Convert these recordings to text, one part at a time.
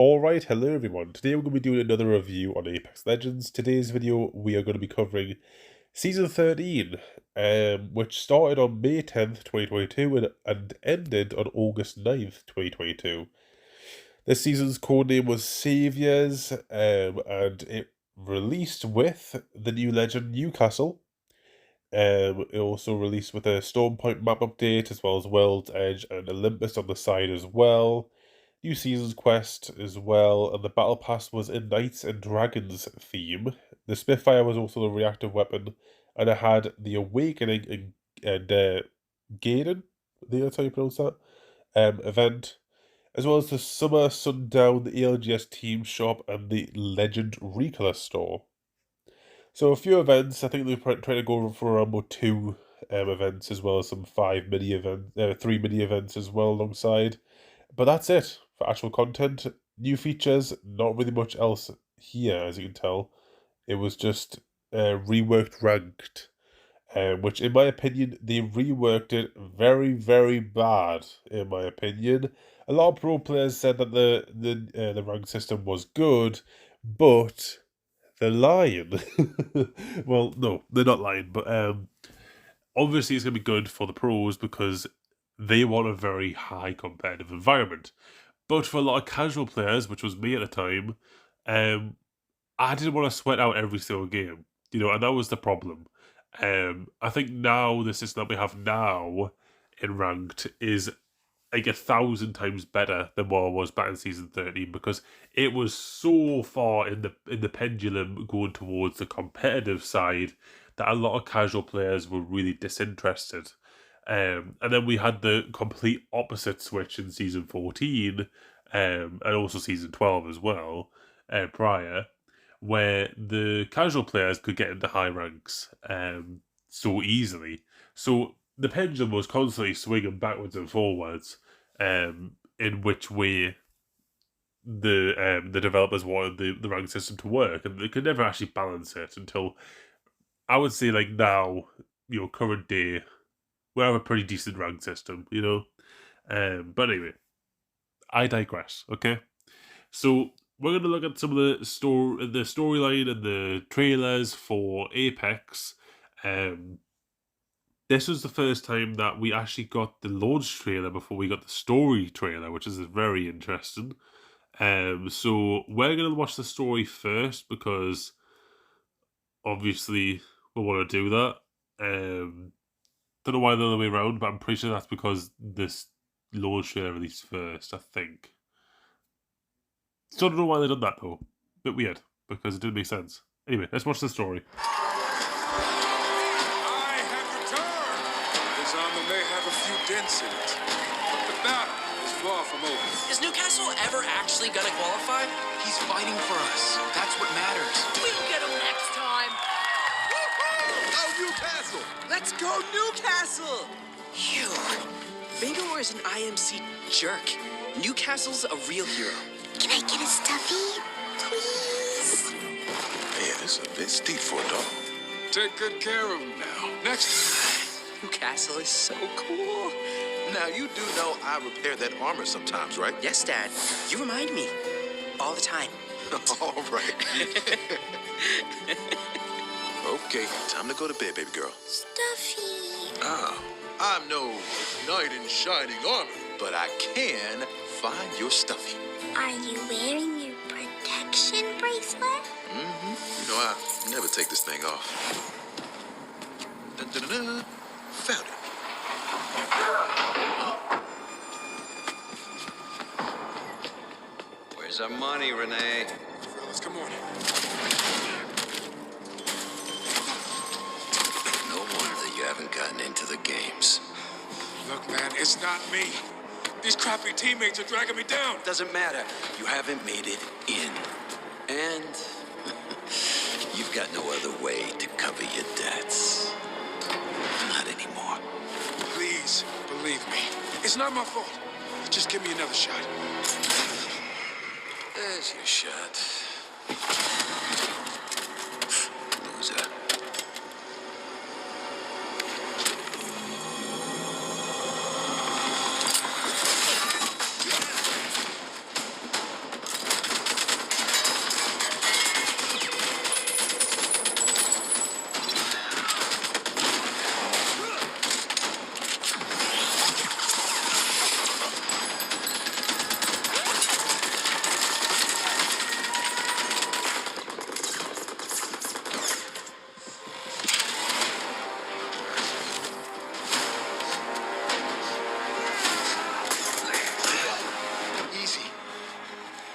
Alright, hello everyone. Today we're going to be doing another review on Apex Legends. Today's video we are going to be covering Season 13, which started on May 10th, 2022 and ended on August 9th, 2022. This season's codename was 𝗙𝗲𝘁𝗂𝗍, and it released with the new legend 𝗏𝘏𝗁𝗂. It also released with a Stormpoint map update, as well as World's Edge and Olympus on the side as well. New season's quest as well, and the battle pass was a Knights and Dragons theme. The Spitfire was also the reactive weapon, and it had the Awakening and Gaiden, I think that's how you pronounce that, event, as well as the Summer Sundown, the ALGS Team Shop, and the Legend Recolor store. So a few events. I think they're trying to go for around about 2 events, as well as some 3 mini events as well alongside. But that's it for actual content. New features, not really much else here, as you can tell. It was just reworked ranked, which in my opinion, they reworked it very, very bad, in my opinion. A lot of pro players said that the rank system was good, but they're lying. Well, no, they're not lying, but obviously it's going to be good for the pros because they want a very high competitive environment. But for a lot of casual players, which was me at the time, I didn't want to sweat out every single game, and that was the problem. I think now the system that we have now in ranked is like 1,000 times better than what it was back in season 13, because it was so far in the pendulum going towards the competitive side that a lot of casual players were really disinterested. And then we had the complete opposite switch in season 14, and also season 12 as well, prior, where the casual players could get into high ranks so easily. So the pendulum was constantly swinging backwards and forwards, in which way the developers wanted the rank system to work, and they could never actually balance it until, I would say, like now, current day, we have a pretty decent rank system, but anyway, I digress, okay? So we're going to look at some of the storyline and the trailers for Apex. This was the first time that we actually got the launch trailer before we got the story trailer, which is very interesting. So we're going to watch the story first because obviously we want to do that. Don't know why the other way around, but I'm pretty sure that's because this launch trailer released first, I think. Still don't know why they did that though. Bit weird, because it didn't make sense. Anyway, let's watch the story. I have returned! This armor may have a few dents in it, but the battle is far from over. Is 𝗏𝘏𝗁𝗏 actually gonna qualify? He's fighting for us. That's what matters. We'll get him next time! Oh, 𝗏𝘏𝗁𝗏! Let's go, 𝗏𝘏𝗁𝗏! Phew. 𝗏𝘏𝗁𝗏 is an IMC jerk. 𝗏𝘏𝗁𝗏's a real hero. Can I get a stuffy, please? Man, it's a bit steep for a dog. Take good care of him now. Next. 𝗏𝘏𝗁𝗏 is so cool. Now, you do know I repair that armor sometimes, right? Yes, Dad. You remind me. All the time. All right. Okay, time to go to bed, baby girl. Stuffy. I'm no knight in shining armor, but I can find your stuffy. Are you wearing your protection bracelet? Mm-hmm. I never take this thing off. Dun-dun-dun-dun. Found it. Where's our money, Renee? Fellas, come on. No wonder you haven't gotten into the games. Look, man, it's not me. These crappy teammates are dragging me down. Doesn't matter. You haven't made it in. And you've got no other way to cover your debts. Not anymore. Please, believe me. It's not my fault. Just give me another shot. There's your shot. Loser.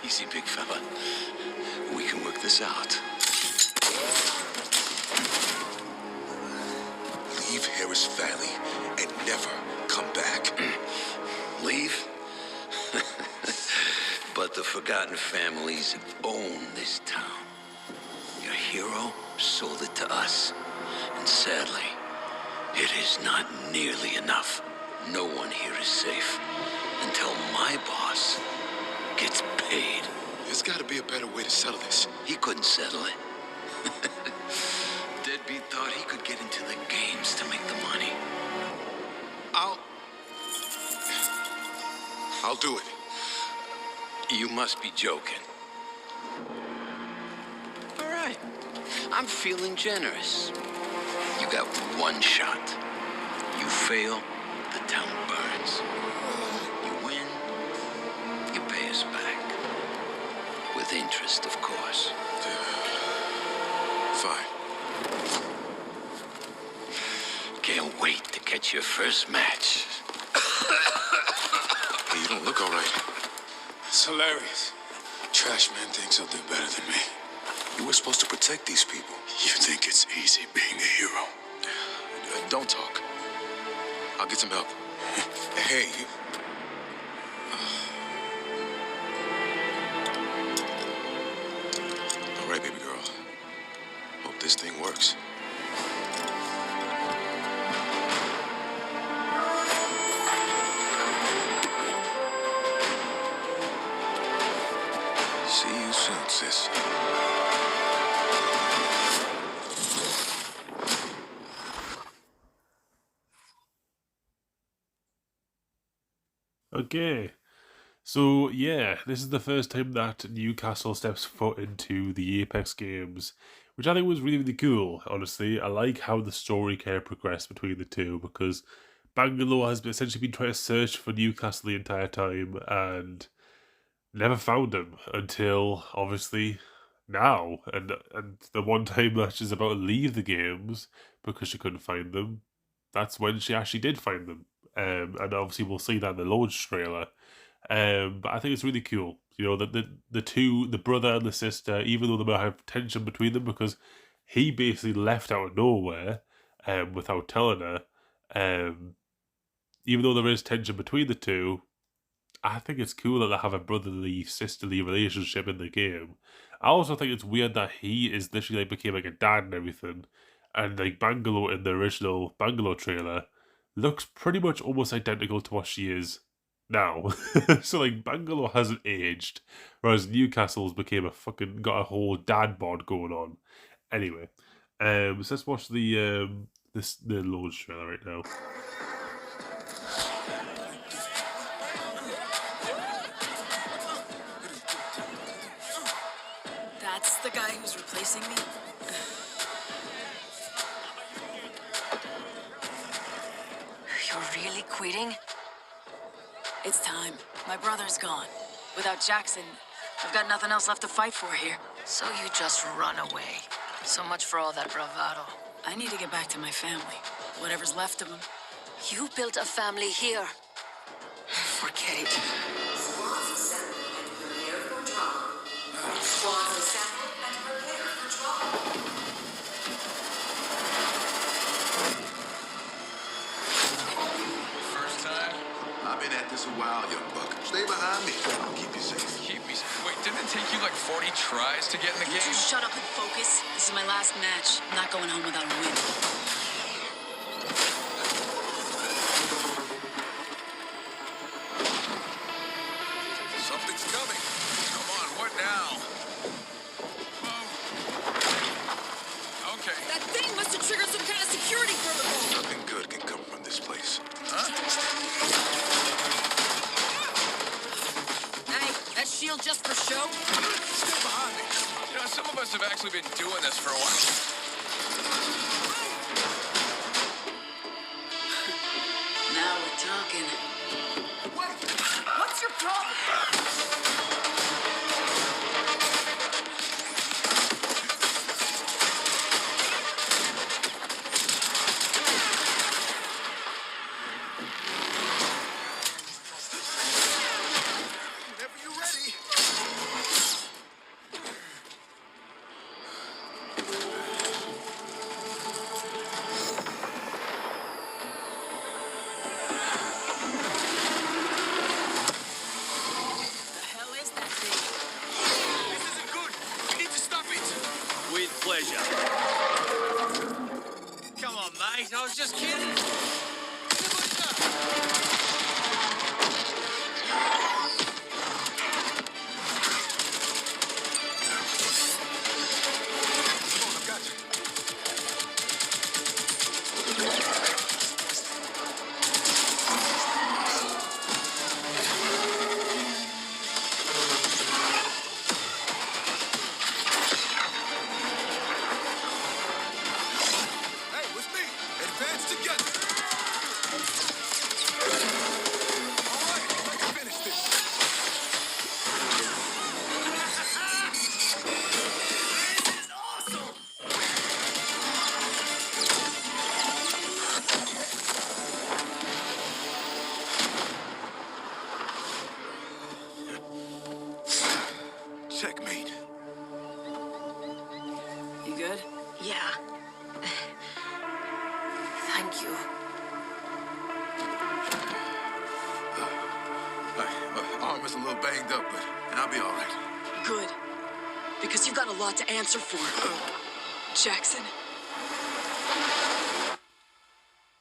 Easy, big fella. We can work this out. Leave Harris Valley and never come back. Leave? But the forgotten families own this town. Your hero sold it to us. And sadly, it is not nearly enough. No one here is safe until my boss gets paid. There's got to be a better way to settle this. He couldn't settle it. Deadbeat thought he could get into the games to make the money. I'll do it. You must be joking. All right. I'm feeling generous. You got one shot. You fail, the town burns. You win, you pay us back. With interest, of course. Fine. Can't wait to catch your first match. Hey, you don't look all right. It's hilarious. Trash man thinks he'll do better than me. You were supposed to protect these people. You think it's easy being a hero? Don't talk. I'll get some help. Hey, you... All right, baby girl. Hope this thing works. See you soon, sis. Okay, so yeah, this is the first time that Newcastle steps foot into the Apex games, which I think was really, really cool, honestly. I like how the story kind of progressed between the two, because Bangalore has essentially been trying to search for Newcastle the entire time, and never found him until, obviously, now. And the one time that she's about to leave the games, because she couldn't find them, that's when she actually did find them. And obviously we'll see that in the launch trailer. But I think it's really cool. You know, the two, the brother and the sister, even though they might have tension between them, because he basically left out of nowhere without telling her. Even though there is tension between the two, I think it's cool that they have a brotherly, sisterly relationship in the game. I also think it's weird that he is literally like became like a dad and everything. And like Bangalore in the original Bangalore trailer looks pretty much almost identical to what she is now. So like Bangalore hasn't aged, whereas Newcastle's became got a whole dad bod going on. Anyway, so let's watch the launch trailer right now. That's the guy who's replacing me? You're really quitting? It's time. My brother's gone. Without Jackson, I've got nothing else left to fight for here. So you just run away. So much for all that bravado. I need to get back to my family. Whatever's left of them. You built a family here. Forget it. Squads assemble and prepare for trauma. Squads assemble and prepare for trauma. First time? I've been at this a while, young buck. Stay behind me. I'll keep you safe. Keep me. Wait, didn't it take you like 40 tries to get in the You game? two shut up and focus. This is my last match. I'm not going home without a win. Something's coming. Come on, what now? Okay. That thing must have triggered some kind of security protocol. Nothing good can come from this place. Huh? Hey, that shield just for show? Stay behind me. You know, some of us have actually been doing this for a while. Now we're talking. What's your problem? Whenever you're ready. pleasure. Come on, mate. I was just kidding. Checkmate. You good? Yeah. Thank you. Arm is a little banged up, but I'll be all right. Good. Because you've got a lot to answer for. Jackson.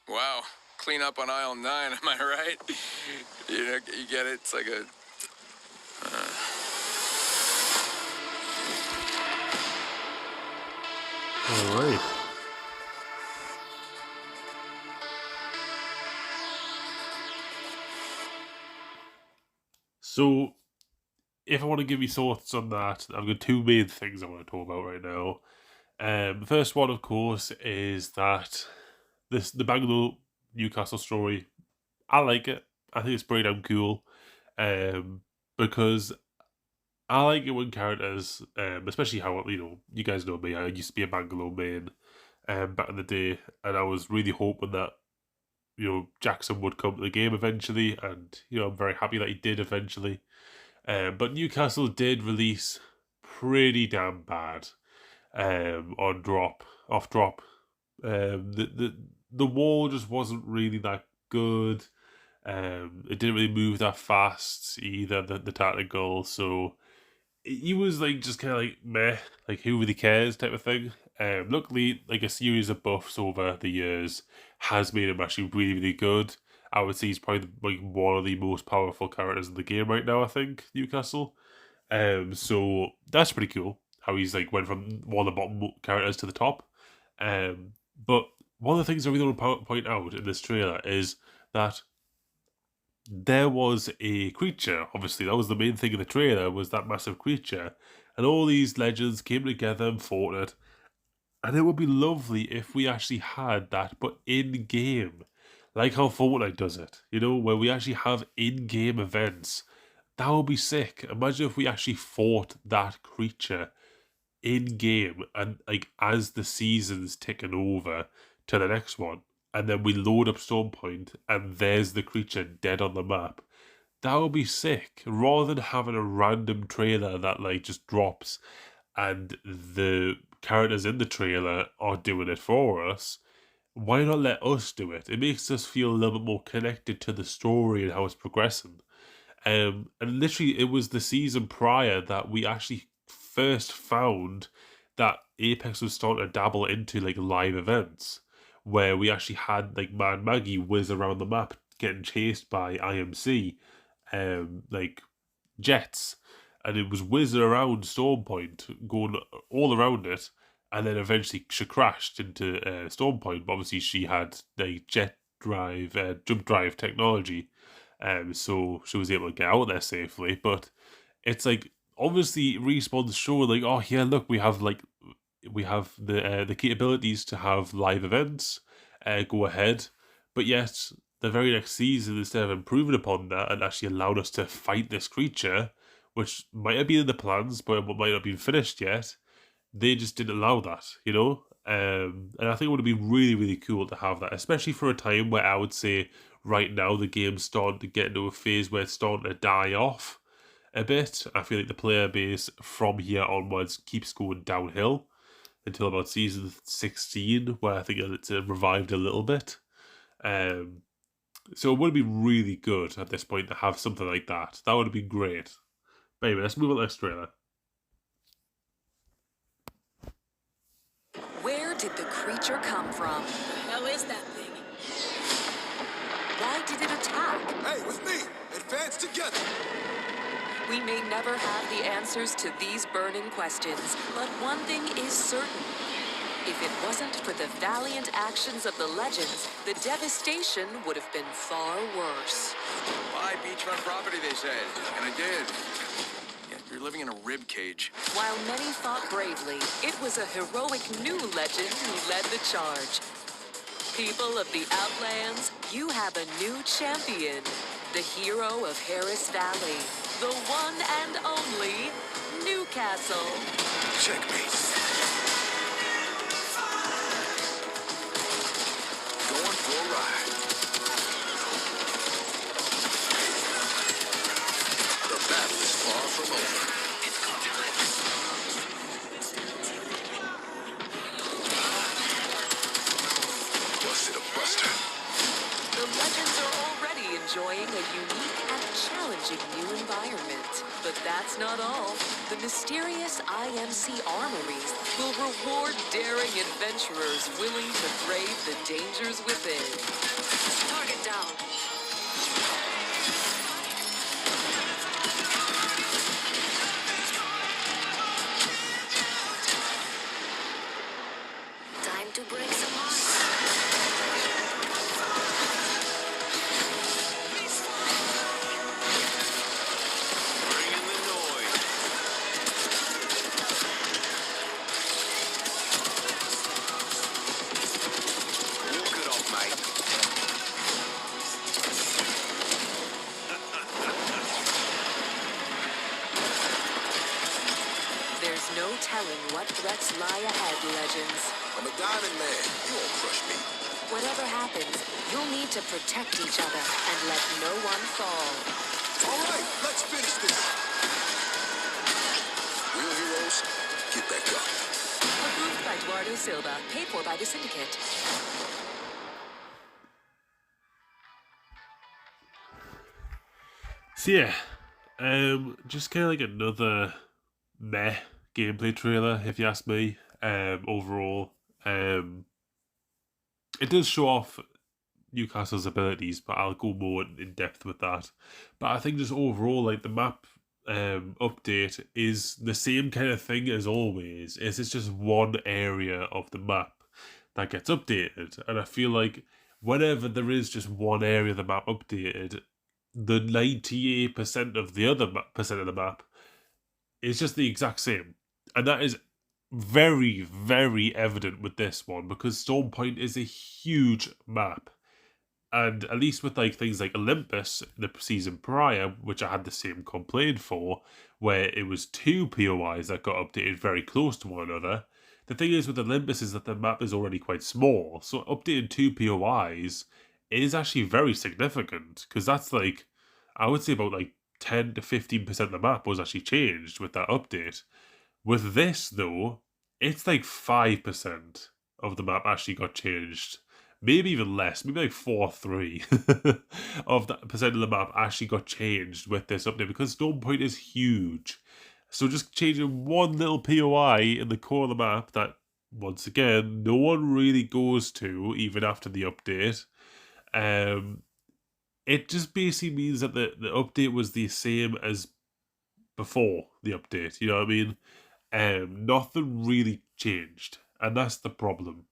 Wow. Clean up on aisle 9, am I right? You know, you get it? It's like a... All right. So, if I want to give you thoughts on that, I've got two main things I want to talk about right now. The first one, of course, is that the Bangalore Newcastle story. I like it. I think it's pretty damn cool. Because I like it when characters, especially how, you know, you guys know me, I used to be a Bangalore main back in the day, and I was really hoping that, you know, Jackson would come to the game eventually, and, you know, I'm very happy that he did eventually. But Newcastle did release pretty damn bad off drop. The wall just wasn't really that good. It didn't really move that fast either, the tactical, so he was like just kind of like meh, like who really cares type of thing. Luckily, like a series of buffs over the years has made him actually really, really good. I would say he's probably like one of the most powerful characters in the game right now, I think, Newcastle. So that's pretty cool how he's like went from one of the bottom characters to the top. But one of the things I really want to point out in this trailer is that there was a creature. Obviously, that was the main thing in the trailer, was that massive creature. And all these legends came together and fought it. And it would be lovely if we actually had that, but in-game. Like how Fortnite does it, you know, where we actually have in-game events. That would be sick. Imagine if we actually fought that creature in-game, and like as the season's ticking over to the next one, and then we load up Storm Point, and there's the creature dead on the map. That would be sick. Rather than having a random trailer that like just drops, and the characters in the trailer are doing it for us, why not let us do it? It makes us feel a little bit more connected to the story and how it's progressing. And literally, it was the season prior that we actually first found that Apex was starting to dabble into like live events, where we actually had like Mad Maggie whiz around the map getting chased by IMC, like jets, and it was whizzing around Storm Point, going all around it, and then eventually she crashed into Storm Point. But obviously, she had the jet drive, jump drive technology, so she was able to get out there safely. But it's like obviously Respawn's showing like, oh yeah, look, we have the capabilities to have live events. Go ahead, but yet the very next season, instead of improving upon that and actually allowed us to fight this creature, which might have been in the plans but might not have been finished yet, they just didn't allow that, you know? And I think it would be really, really cool to have that, especially for a time where I would say right now the game's starting to get into a phase where it's starting to die off a bit. I feel like the player base from here onwards keeps going downhill until about season 16, where I think it's revived a little bit. So it would be really good at this point to have something like that. That would be great. But anyway, let's move on to the next trailer. Where did the creature come from? The hell is that thing? Why did it attack? Hey, with me! Advance together! We may never have the answers to these burning questions, but one thing is certain. If it wasn't for the valiant actions of the legends, the devastation would have been far worse. Buy beachfront property, they said. And I did. Yeah, you're living in a rib cage. While many fought bravely, it was a heroic new legend who led the charge. People of the Outlands, you have a new champion. The hero of Harris Valley. The one and only Newcastle. Checkmate. Going for a ride. The battle is far from over. Busted a buster. The legends are already enjoying a unique and challenging new environment. But that's not all. The mysterious 𝗦𝘂𝗰𝗁𝗍 armories will reward daring adventurers willing to brave the dangers within. Target down. Time to break some hearts. Bring in the noise. Walk it off, mate. There's no telling what threats lie ahead, legends. I'm a diamond man. You won't crush me. Whatever happens, you'll need to protect each other and let no one fall. All right, let's finish this. Real heroes, get back up. Approved by 𝗏𝗏𝘁𝗂𝗏𝗶, paid for by the Syndicate. So yeah, just kind of like another meh gameplay trailer, if you ask me. Overall, it does show off Newcastle's abilities, but I'll go more in depth with that. But I think just overall, like the map update is the same kind of thing as always. It's just one area of the map that gets updated, and I feel like whenever there is just one area of the map updated, the 98% of the other percent of the map is just the exact same, and that is very, very evident with this one because Storm Point is a huge map. And at least with like things like Olympus, the season prior, which I had the same complaint for, where it was 2 POIs that got updated very close to one another. The thing is with Olympus is that the map is already quite small, so updating 2 POIs is actually very significant because that's like, I would say about like 10 to 15% of the map was actually changed with that update. With this though, it's like 5% of the map actually got changed. Maybe even less, maybe like 4-3 of that percent of the map actually got changed with this update because Storm Point is huge. So just changing one little POI in the core of the map that, once again, no one really goes to even after the update. It just basically means that the update was the same as before the update, you know what I mean? Nothing really changed, and that's the problem.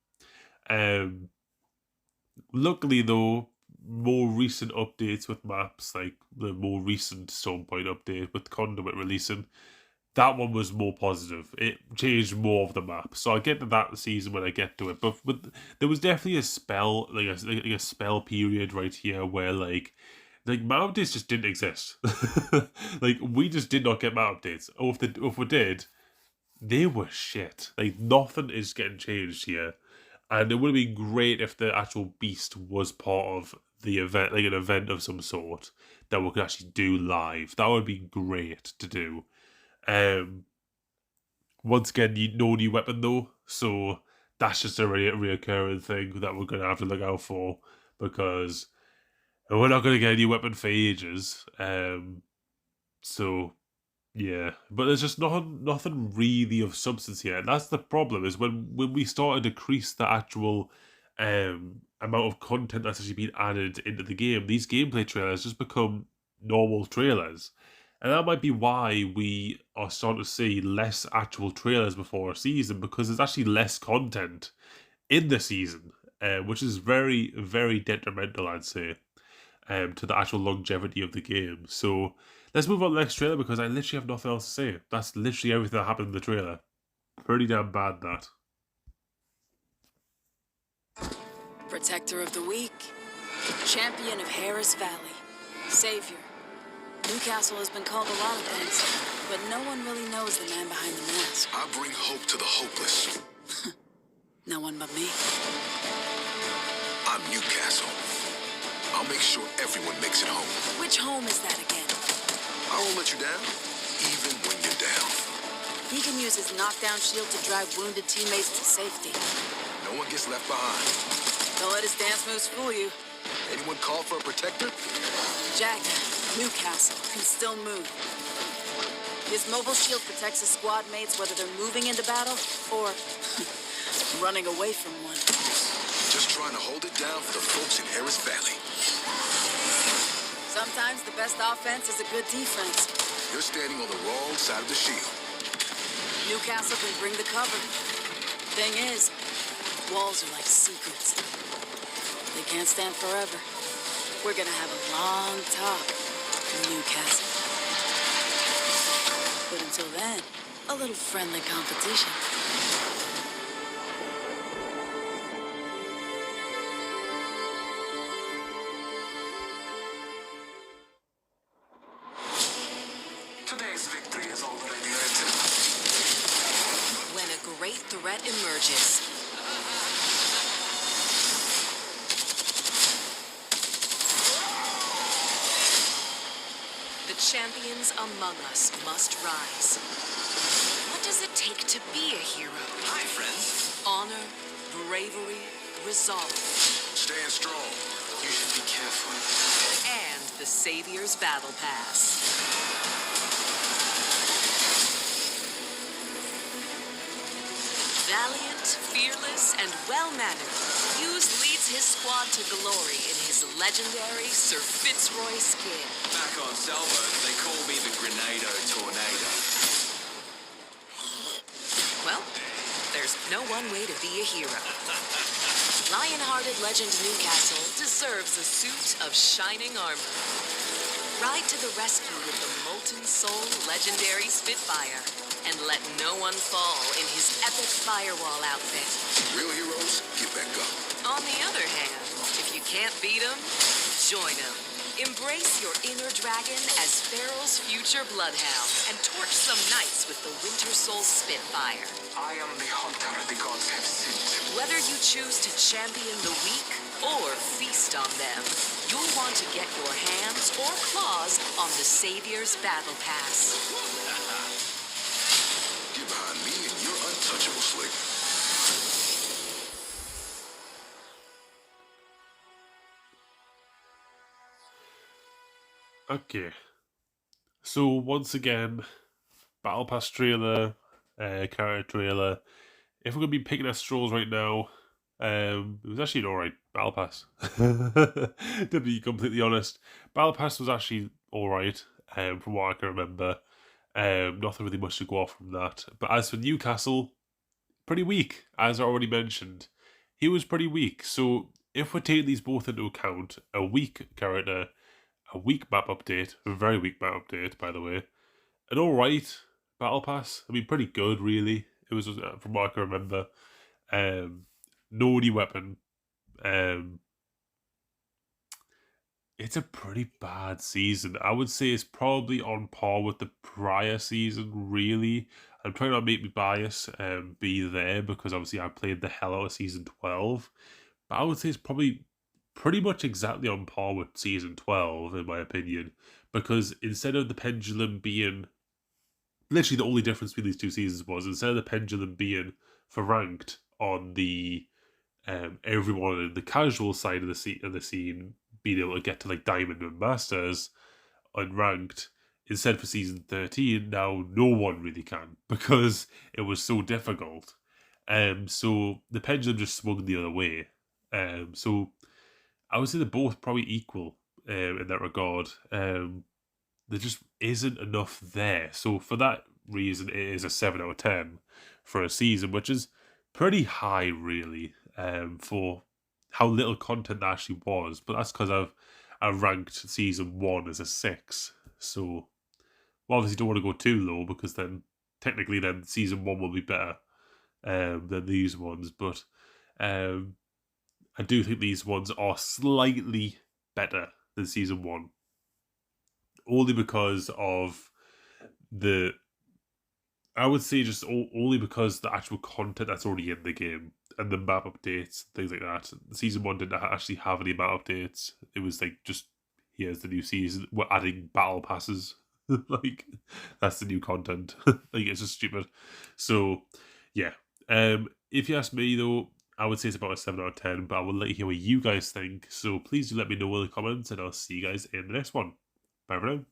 Luckily though, more recent updates with maps, like the more recent Storm Point update with Conduit releasing, that one was more positive. It changed more of the map, so I'll get to that season when I get to it. But there was definitely a spell, like a spell period right here where like map updates just didn't exist. Like we just did not get map updates. Or if we did, they were shit. Like nothing is getting changed here. And it would have been great if the actual beast was part of the event, like an event of some sort that we could actually do live. That would be great to do. Once again, no new weapon though, so that's just a reoccurring thing that we're gonna have to look out for because we're not gonna get a new weapon for ages. So Yeah, but there's just nothing really of substance here, and that's the problem. Is when we start to decrease the actual amount of content that's actually being added into the game, these gameplay trailers just become normal trailers, and that might be why we are starting to see less actual trailers before a season, because there's actually less content in the season, which is very, very detrimental, I'd say, to the actual longevity of the game. So let's move on to the next trailer, because I literally have nothing else to say. That's literally everything that happened in the trailer. Pretty damn bad, that. Protector of the weak, champion of Harris Valley, savior. Newcastle has been called a lot of things, but no one really knows the man behind the mask. I bring hope to the hopeless. No one but me. I'm Newcastle. I'll make sure everyone makes it home. Which home is that again? I won't let you down, even when you're down. He can use his knockdown shield to drive wounded teammates to safety. No one gets left behind. Don't let his dance moves fool you. Anyone call for a protector? Jack, Newcastle, can still move. His mobile shield protects his squad mates whether they're moving into battle or running away from one. Just trying to hold it down for the folks in Harris Valley. Sometimes the best offense is a good defense. You're standing on the wrong side of the shield. Newcastle can bring the cover. Thing is, walls are like secrets. They can't stand forever. We're gonna have a long talk in Newcastle. But until then, a little friendly competition. Today's victory is already written. When a great threat emerges, the champions among us must rise. What does it take to be a hero? Hi, friends. Honor, bravery, resolve, Stand strong. You should be careful. and the Savior's Battle Pass. Valiant, fearless, and well-mannered, Hughes leads his squad to glory in his legendary Sir Fitzroy skin. Back on Salvo, they call me the Grenado Tornado. Well, there's no one way to be a hero. Lion-hearted legend Newcastle deserves a suit of shining armor. Ride to the rescue with the molten soul legendary Spitfire, and let no one fall in his epic firewall outfit. Real heroes, get back up. On the other hand, if you can't beat him, join him. Embrace your inner dragon as Pharaoh's future bloodhound, and torch some knights with the Winter Soul Spitfire. I am the hunter the gods have sent. Whether you choose to champion the weak or feast on them, you'll want to get your hands or claws on the Savior's Battle Pass. Get behind me and you're untouchable, Slick. Okay. So once again, Battle Pass trailer, character trailer. If we're gonna be picking at straws right now, it was actually an alright Battle Pass. To be completely honest, Battle Pass was actually alright, from what I can remember. Nothing really much to go off from that. But as for Newcastle, pretty weak, as I already mentioned. He was pretty weak. So if we're taking these both into account, a weak character, a weak map update, a very weak map update, by the way, an alright Battle Pass. I mean, pretty good, really. It was, from what I can remember. No new weapon. It's a pretty bad season. I would say it's probably on par with the prior season, really. I'm trying not to make me bias be there, because obviously I played the hell out of Season 12. But I would say it's probably pretty much exactly on par with Season 12, in my opinion. Because instead of the pendulum being... Literally the only difference between these two seasons was, instead of the pendulum being for ranked on the... everyone in the casual side of the scene being able to get to like Diamond and Masters unranked, instead for season 13, now no one really can because it was so difficult. So the pendulum just swung the other way. So I would say they're both probably equal in that regard. There just isn't enough there. So for that reason, it is a 7 out of 10 for a season, which is pretty high, really, for how little content there actually was. But that's because I've ranked season 1 as a 6. So well, obviously don't want to go too low because then technically then season 1 will be better than these ones. But I do think these ones are slightly better than season 1. Only because of I would say just only because the actual content that's already in the game and the map updates, things like that. Season 1 didn't actually have any map updates. It was like just, here's the new season. We're adding battle passes. Like, that's the new content. Like, it's just stupid. So, yeah. If you ask me, though, I would say it's about a 7 out of 10, but I will let you hear what you guys think. So please do let me know in the comments, and I'll see you guys in the next one. Bye for now.